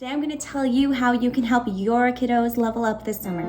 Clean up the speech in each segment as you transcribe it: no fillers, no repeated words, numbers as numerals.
Today I'm going to tell you how you can help your kiddos level up this summer.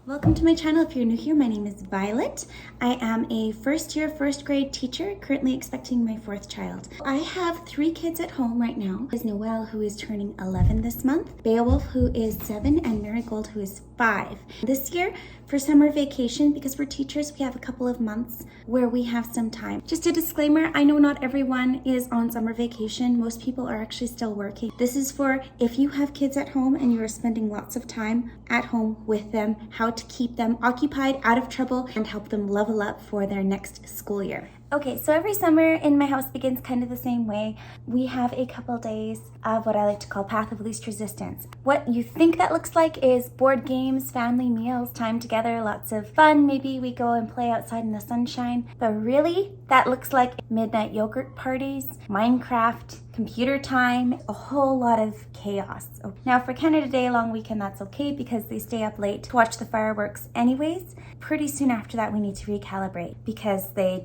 Welcome to my channel. If you're new here, my name is Violet. I am a first-year, first-grade teacher, currently expecting my 4th child. I have 3 kids at home right now. There's Noelle, who is turning 11 this month, Beowulf, who is 7, and Marigold, who is 5. This year, for summer vacation, because we're teachers, we have a couple of months where we have some time. Just a disclaimer, I know not everyone is on summer vacation. Most people are actually still working. This is for if you have kids at home and you are spending lots of time at home with them, how to keep them occupied, out of trouble, and help them level up for their next school year. Okay, so every summer in my house begins kind of the same way. We have a couple days of what I like to call path of least resistance. What you think that looks like is board games, family meals, time together, lots of fun. Maybe we go and play outside in the sunshine. But really, that looks like midnight yogurt parties, Minecraft, computer time, a whole lot of chaos. Now for Canada Day long weekend, that's okay because they stay up late to watch the fireworks anyways. Pretty soon after that, we need to recalibrate because they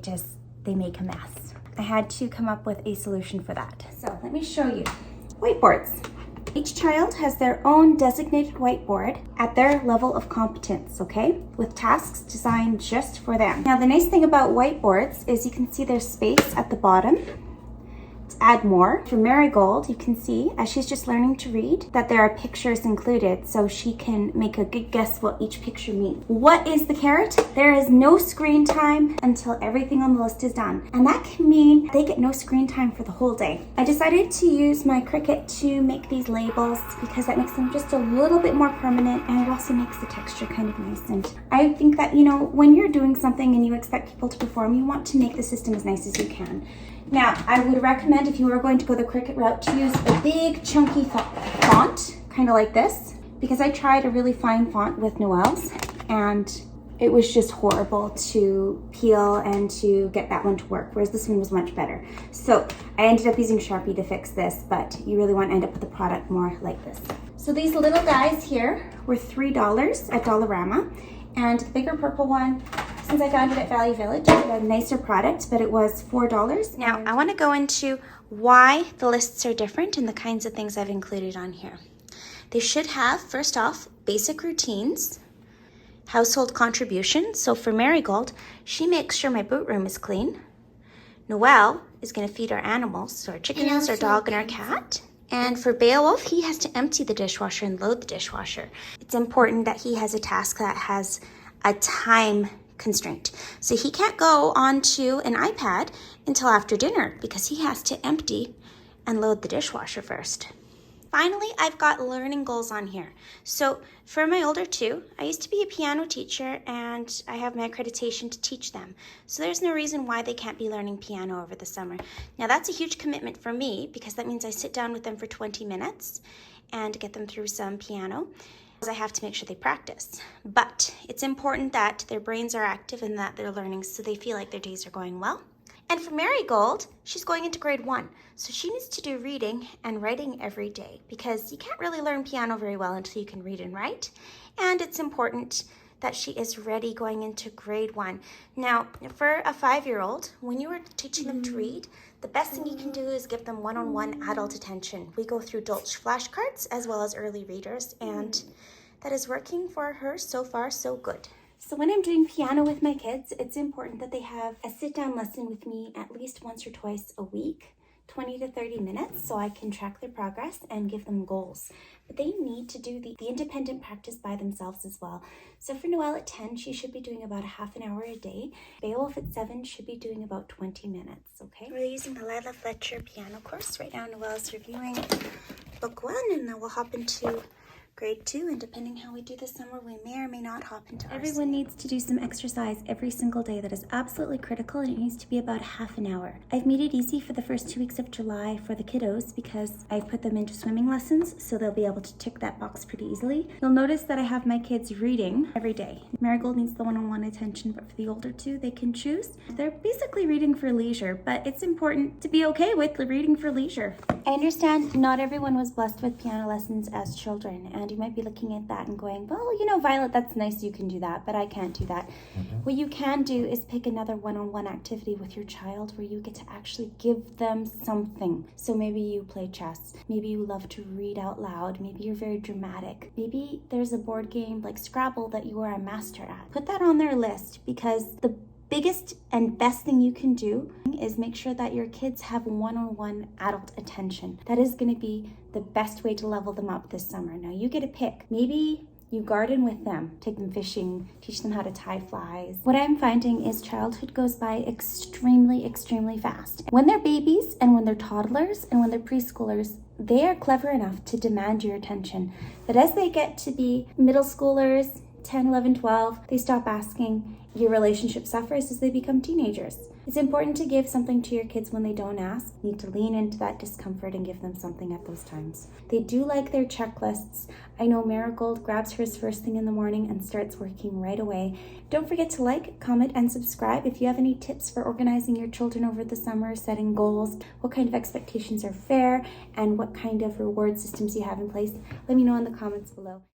make a mess. I had to come up with a solution for that. So let me show you. Whiteboards. Each child has their own designated whiteboard at their level of competence, okay? With tasks designed just for them. Now the nice thing about whiteboards is you can see there's space at the bottom to add more. For Marigold, you can see, as she's just learning to read, that there are pictures included, so she can make a good guess what each picture means. What is the carrot? There is no screen time until everything on the list is done. And that can mean they get no screen time for the whole day. I decided to use my Cricut to make these labels because that makes them just a little bit more permanent, and it also makes the texture kind of nice. And I think that, you know, when you're doing something and you expect people to perform, you want to make the system as nice as you can. Now, I would recommend, if you are going to go the Cricut route, to use a big chunky font, kind of like this, because I tried a really fine font with Noelle's and it was just horrible to peel and to get that one to work, whereas this one was much better. So I ended up using Sharpie to fix this, but you really want to end up with the product more like this. So these little guys here were $3 at Dollarama, and the bigger purple one, since I found it at Value Village, it had a nicer product, but it was $4. Now, I want to go into why the lists are different and the kinds of things I've included on here. They should have, first off, basic routines, household contributions. So for Marigold, she makes sure my boot room is clean. Noelle is going to feed our animals, so our chickens, our dog, and our cat. And for Beowulf, he has to empty the dishwasher and load the dishwasher. It's important that he has a task that has a time constraint. So he can't go onto an iPad until after dinner because he has to empty and load the dishwasher first. Finally, I've got learning goals on here. So for my older 2, I used to be a piano teacher and I have my accreditation to teach them. So there's no reason why they can't be learning piano over the summer. Now that's a huge commitment for me because that means I sit down with them for 20 minutes and get them through some piano. I have to make sure they practice, but it's important that their brains are active and that they're learning so they feel like their days are going well. And for Marigold, she's going into grade 1, so she needs to do reading and writing every day because you can't really learn piano very well until you can read and write. And it's important that she is ready going into grade 1. Now, for a 5-year-old, when you are teaching them to read, the best thing you can do is give them one-on-one adult attention. We go through Dolch flashcards as well as early readers, and that is working for her so far, so good. So when I'm doing piano with my kids, it's important that they have a sit-down lesson with me at least once or twice a week, 20 to 30 minutes, so I can track their progress and give them goals. But they need to do the independent practice by themselves as well. So for Noelle at 10, she should be doing about a half an hour a day. Beowulf at 7 should be doing about 20 minutes, okay? We're using the Leila Fletcher piano course. Right now Noelle's reviewing book 1, and then we'll hop into grade 2, and depending how we do this summer, we may or may not hop into Everyone needs to do some exercise every single day. That is absolutely critical, and it needs to be about half an hour. I've made it easy for the first 2 weeks of July for the kiddos because I've put them into swimming lessons, so they'll be able to tick that box pretty easily. You'll notice that I have my kids reading every day. Marigold needs the one-on-one attention, but for the older 2, they can choose. They're basically reading for leisure, but it's important to be okay with reading for leisure. I understand not everyone was blessed with piano lessons as children, and you might be looking at that and going, well, you know, Violet, that's nice, you can do that, but I can't do that. What you can do is pick another one-on-one activity with your child where you get to actually give them something. So maybe you play chess, maybe you love to read out loud, maybe you're very dramatic, maybe there's a board game like Scrabble that you are a master at. Put that on their list, because the biggest and best thing you can do is make sure that your kids have one-on-one adult attention. That is going to be the best way to level them up this summer. Now you get to pick. Maybe you garden with them, take them fishing, teach them how to tie flies. What I'm finding is childhood goes by extremely, extremely fast. When they're babies and when they're toddlers and when they're preschoolers, they are clever enough to demand your attention. But as they get to be middle schoolers, 10, 11, 12, they stop asking. Your relationship suffers as they become teenagers. It's important to give something to your kids when they don't ask. You need to lean into that discomfort and give them something at those times. They do like their checklists. I know Marigold grabs hers first thing in the morning and starts working right away. Don't forget to like, comment, and subscribe. If you have any tips for organizing your children over the summer, setting goals, what kind of expectations are fair, and what kind of reward systems you have in place, let me know in the comments below.